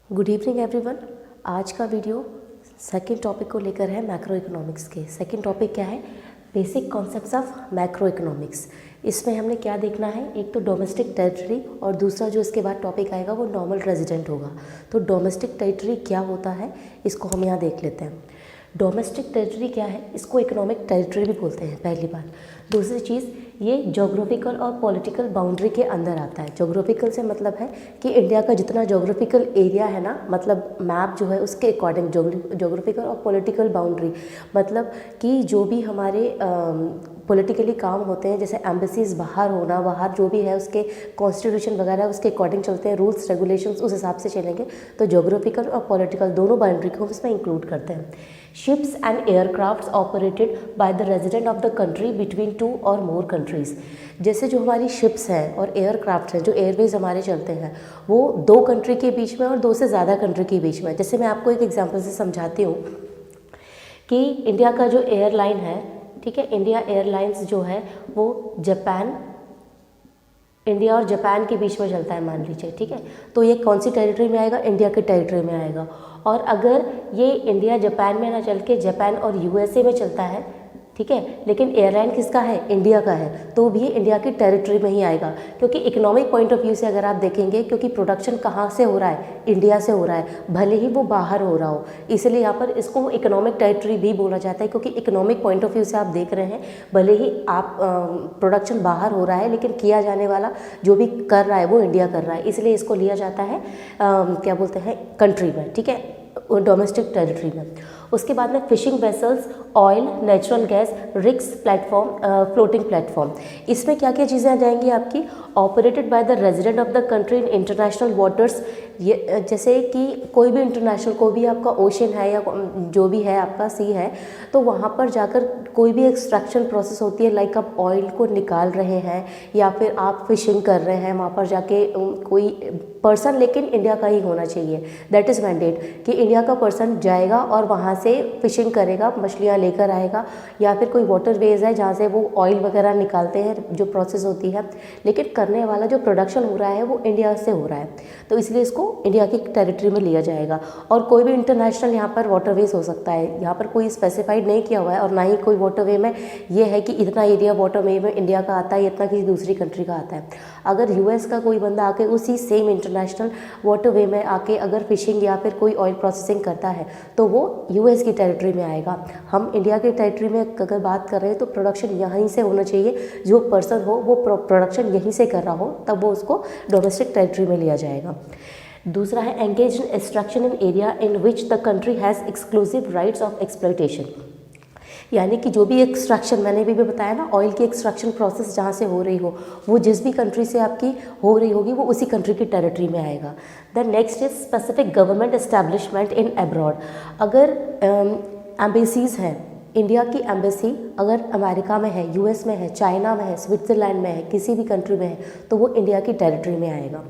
Good evening everyone. आज का video second topic को लेकर है मैक्रो इकोनॉमिक्स के। सेकंड टॉपिक क्या है? Basic concepts of macro economics. इसमें हमने क्या देखना है, एक तो डोमेस्टिक टेरिटरी और दूसरा जो इसके बाद टॉपिक आएगा वो नॉर्मल रेजिडेंट होगा। तो डोमेस्टिक टेरिटरी क्या होता है इसको हम यहाँ देख लेते हैं। डोमेस्टिक टेरिटरी क्या है, इसको इकोनॉमिक टेरिटरी भी बोलते हैं, पहली बात। दूसरी चीज़, ये जोग्राफिकल और पॉलिटिकल बाउंड्री के अंदर आता है। जोग्राफिकल से मतलब है कि इंडिया का जितना जोग्राफिकल एरिया है ना, मतलब मैप जो है उसके अकॉर्डिंग जोग्राफिकल और पॉलिटिकल बाउंड्री मतलब कि जो भी हमारे पॉलिटिकली काम होते हैं, जैसे एम्बेसीज बाहर होना, बाहर जो भी है उसके कॉन्स्टिट्यूशन वगैरह उसके अकॉर्डिंग चलते हैं, रूल्स रेगुलेशंस उस हिसाब से चलेंगे। तो जोग्राफिकल और पॉलिटिकल दोनों बाउंड्री को हम इसमें इंक्लूड करते हैं। Ships and aircrafts operated by the resident of the country between 2 और मोर कंट्रीज़। जैसे जो हमारी शिप्स हैं और एयरक्राफ्ट हैं, जो एयरवेज हमारे चलते हैं, वो 2 कंट्री के बीच में और 2 से ज़्यादा कंट्री के बीच में। जैसे मैं आपको एक एग्जांपल से समझाती हूँ कि इंडिया का जो एयरलाइन है, ठीक है, इंडिया एयरलाइंस जो है वो इंडिया और जापान के बीच में चलता है, मान लीजिए, ठीक है। तो ये कौन सी टेरिटरी में आएगा? इंडिया के टेरिटरी में आएगा। और अगर ये इंडिया जापान में ना चल के जापान और यूएसए में चलता है, ठीक है, लेकिन एयरलाइन किसका है? इंडिया का है, तो भी इंडिया की टेरिटरी में ही आएगा। क्योंकि इकोनॉमिक पॉइंट ऑफ व्यू से अगर आप देखेंगे, क्योंकि प्रोडक्शन कहाँ से हो रहा है? इंडिया से हो रहा है, भले ही वो बाहर हो रहा हो, इसलिए यहाँ पर इसको इकोनॉमिक टेरिटरी भी बोला जाता है। क्योंकि इकोनॉमिक पॉइंट ऑफ व्यू से आप देख रहे हैं, भले ही आप प्रोडक्शन बाहर हो रहा है, लेकिन किया जाने वाला जो भी कर रहा है वो इंडिया कर रहा है, इसलिए इसको लिया जाता है क्या बोलते हैं, कंट्री में, ठीक है, डोमेस्टिक टेरिटरी में। उसके बाद में fishing vessels, oil, natural gas, rigs, platform, floating platform. इसमें क्या क्या चीज़ें आ जाएंगी आपकी? Operated by the resident of the country in international waters. ये जैसे कि कोई भी इंटरनेशनल, कोई भी आपका ओशन है या जो भी है आपका सी है, तो वहाँ पर जाकर कोई भी एक्सट्रैक्शन प्रोसेस होती है, लाइक आप ऑयल को निकाल रहे हैं या फिर आप फिशिंग कर रहे हैं, वहाँ पर जाके कोई पर्सन, लेकिन इंडिया का ही होना चाहिए, दैट इज़ मैंडेट कि इंडिया का पर्सन जाएगा और वहाँ से फिशिंग करेगा, मछलियाँ लेकर आएगा, या फिर कोई वाटरवेज है जहाँ से वो ऑयल वगैरह निकालते हैं, जो प्रोसेस होती है, लेकिन करने वाला जो प्रोडक्शन हो रहा है वो इंडिया से हो रहा है, तो इसलिए इसको इंडिया की टेरिटरी में लिया जाएगा। और कोई भी इंटरनेशनल यहाँ पर वाटरवेज हो सकता है, यहाँ पर कोई स्पेसिफाइड नहीं किया हुआ है, और ना ही कोई वाटरवे में ये है कि इतना एरिया वाटरवे में इंडिया का आता है, इतना किसी दूसरी कंट्री का आता है। अगर यूएस का कोई बंदा आके उसी सेम इंटरनेशनल वाटरवे में आके अगर फिशिंग या फिर कोई ऑयल प्रोसेसिंग करता है, तो वो यूएस की टेरिटरी में आएगा। हम इंडिया की टेरिटरी में अगर बात कर रहे हैं तो प्रोडक्शन यहीं से होना चाहिए, जो पर्सन हो वो प्रोडक्शन यहीं से कर रहा हो, तब वो उसको डोमेस्टिक टेरिटरी में लिया जाएगा। दूसरा है engage in extraction in area in which the country has exclusive rights of exploitation. यानी कि जो भी एक्सट्रैक्शन, मैंने भी बताया ना, ऑयल की एक्सट्रैक्शन प्रोसेस जहाँ से हो रही हो, वो जिस भी कंट्री से आपकी हो रही होगी वो उसी कंट्री की टेरिटरी में आएगा। The next is specific government establishment in abroad. अगर एम्बेसीज हैं, इंडिया की एम्बेसी अगर अमेरिका में है, यूएस में है, चाइना में है, स्विट्ज़रलैंड में है, किसी भी कंट्री में है, तो वो इंडिया की टेरिटरी में आएगा,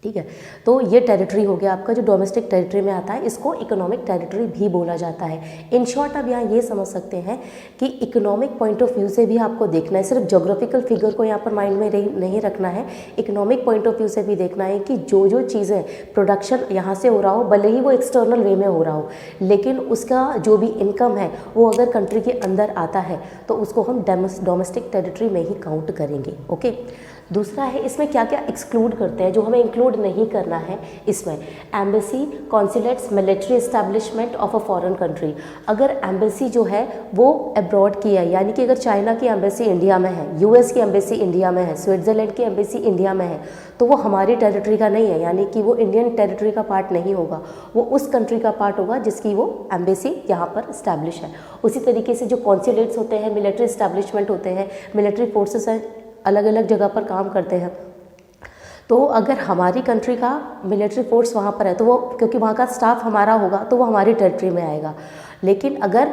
ठीक है। तो ये टेरिटरी हो गया आपका जो डोमेस्टिक टेरिटरी में आता है, इसको इकोनॉमिक टेरिटरी भी बोला जाता है। इन शॉर्ट आप यहाँ ये समझ सकते हैं कि इकोनॉमिक पॉइंट ऑफ व्यू से भी आपको देखना है, सिर्फ जोग्राफिकल फिगर को यहाँ पर माइंड में नहीं रखना है, इकोनॉमिक पॉइंट ऑफ व्यू से भी देखना है कि जो जो चीज़ें प्रोडक्शन यहाँ से हो रहा हो, भले ही वो एक्सटर्नल वे में हो रहा हो, लेकिन उसका जो भी इनकम है वो अगर कंट्री के अंदर आता है तो उसको हम डोमेस्टिक टेरिटरी में ही काउंट करेंगे, ओके। दूसरा है इसमें क्या क्या एक्सक्लूड करते हैं, जो हमें इंक्लूड नहीं करना है इसमें, embassy, consulates, military establishment of a foreign country. अगर एम्बेसी जो है वो अब्रॉड की है, यानी कि अगर चाइना की एम्बेसी इंडिया में है, यूएस की एम्बेसी इंडिया में है, स्विट्ज़रलैंड की एम्बेसी इंडिया में है, तो वो हमारी टेरिटरी का नहीं है, यानी कि वो इंडियन टेरिटरी का पार्ट नहीं होगा, वो उस कंट्री का पार्ट होगा जिसकी वो एम्बेसी यहाँ पर इस्टेब्लिश है। उसी तरीके से जो कॉन्सुलेट्स होते हैं, मिलिट्री एस्टैब्लिशमेंट होते हैं, मिलिट्री फोर्सेस हैं, अलग अलग जगह पर काम करते हैं, तो अगर हमारी कंट्री का मिलिट्री फोर्स वहाँ पर है तो वो, क्योंकि वहाँ का स्टाफ हमारा होगा, तो वो हमारी टेरिटरी में आएगा। लेकिन अगर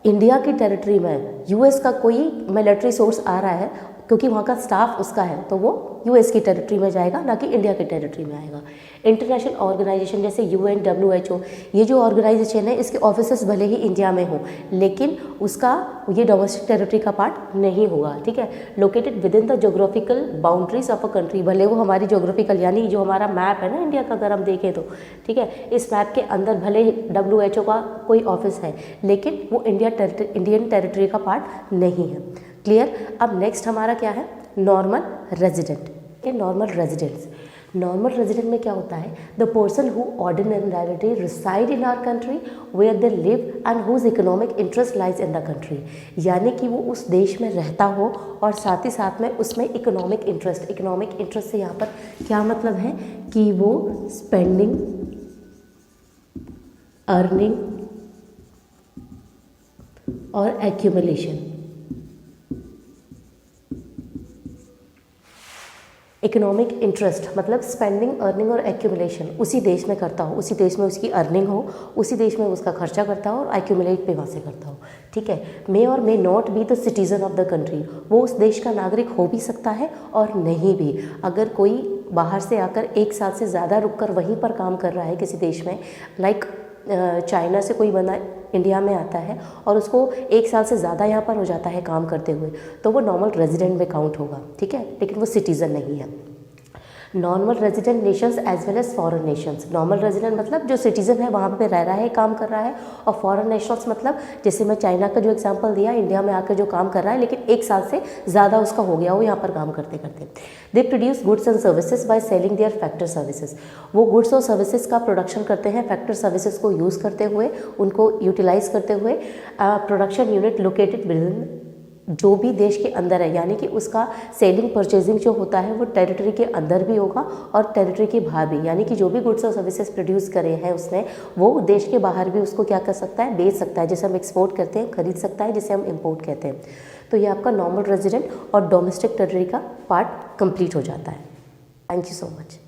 इंडिया की टेरिटरी में यूएस का कोई मिलिट्री सोर्स आ रहा है, क्योंकि वहाँ का स्टाफ उसका है, तो वो यूएस की टेरिटरी में जाएगा, ना कि इंडिया की टेरिटरी में आएगा। इंटरनेशनल ऑर्गेनाइजेशन जैसे UN, WHO, ये जो ऑर्गेनाइजेशन है इसके ऑफिसेस भले ही इंडिया में हों, लेकिन उसका ये डोमेस्टिक टेरिटरी का पार्ट नहीं होगा, ठीक है। Located with in the geographical boundaries of a country, भले वो हमारी जोग्राफिकल यानी जो हमारा मैप है ना इंडिया का, अगर हम देखें तो, ठीक है, इस मैप के अंदर भले ही WHO का कोई ऑफिस है, लेकिन वो इंडियन टेरिटरी का पार्ट नहीं है। क्लियर। अब नेक्स्ट हमारा क्या है, normal resident. Normal residents, normal resident में क्या होता है, the person who ordinarily reside in our country where they live and whose economic interest lies in the country, यानी कि वो उस देश में रहता हो और साथ ही साथ में उसमें इकोनॉमिक इंटरेस्ट से यहाँ पर क्या मतलब है कि वो स्पेंडिंग, अर्निंग और एक्यूमुलेशन, इकोनॉमिक इंटरेस्ट मतलब स्पेंडिंग, अर्निंग और एक्यूमुलेशन उसी देश में करता हो, उसी देश में उसकी अर्निंग हो, उसी देश में उसका खर्चा करता हो और एक्यूमुलेट भी वहाँ से करता हो, ठीक है। मे और may not be the citizen of the country, वो उस देश का नागरिक हो भी सकता है और नहीं भी। अगर कोई बाहर से आकर 1 साल से ज़्यादा रुककर वहीं पर काम कर रहा है किसी देश में, लाइक चाइना से कोई बंदा इंडिया में आता है और उसको 1 साल से ज़्यादा यहाँ पर हो जाता है काम करते हुए, तो वो नॉर्मल रेजिडेंट में काउंट होगा, ठीक है, लेकिन वो सिटीज़न नहीं है। Normal resident nations as well as foreign nations, normal resident मतलब जो सिटीज़न है वहाँ पे रह रहा है, काम कर रहा है, और फॉरेन नेशंस मतलब जैसे मैं चाइना का जो एग्जांपल दिया, इंडिया में आकर जो काम कर रहा है लेकिन 1 साल से ज़्यादा उसका हो गया वो यहाँ पर काम करते करते। They produce goods and services by selling their factor services, वो गुड्स और सर्विसेज का प्रोडक्शन करते हैं फैक्टर सर्विसेज को यूज़ करते हुए, उनको यूटिलाइज करते हुए। Production unit located with in, जो भी देश के अंदर है, यानी कि उसका सेलिंग परचेजिंग जो होता है वो टेरिटरी के अंदर भी होगा और टेरिटरी के बाहर भी, यानी कि जो भी गुड्स और सर्विसेज प्रोड्यूस करे हैं उसने, वो देश के बाहर भी उसको क्या कर सकता है, बेच सकता है, जिसे हम एक्सपोर्ट कहते हैं, खरीद सकता है, जिसे हम इम्पोर्ट कहते हैं। तो ये आपका नॉर्मल रेजिडेंट और डोमेस्टिक टेरिटरी का पार्ट कंप्लीट हो जाता है। Thank you so much.